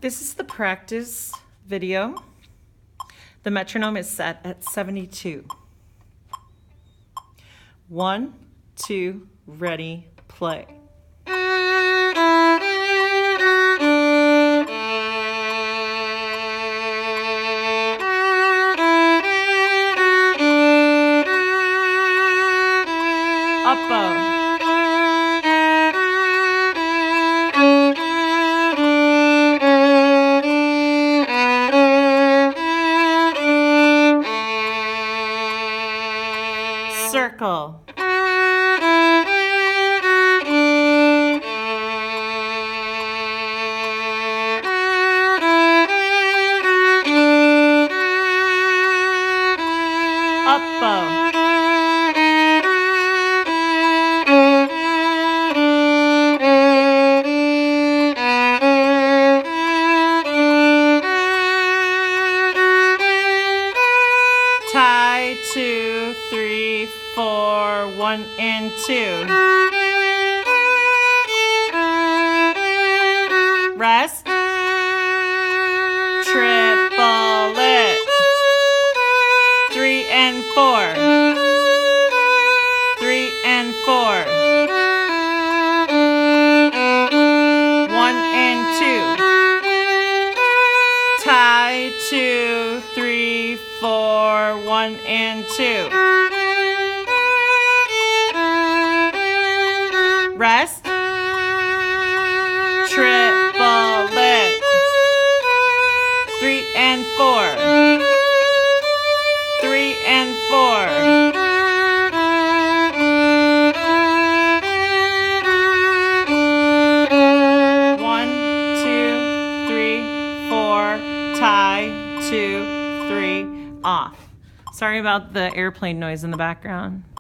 This is the practice video. The metronome is set at 72. 1, 2, ready, play. Up bow. Circle. Up bow. Tie, 2, 3, 4, 1 and 2. Rest. Triple it. 3 and 4. 3 and 4. 1 and 2. Tie, 2, 3, 4, 1 and 2. Rest. Triple it. 3 and 4. 3 and 4. 1, 2, 3, 4. Tie, 2, 3, off. Sorry about the airplane noise in the background.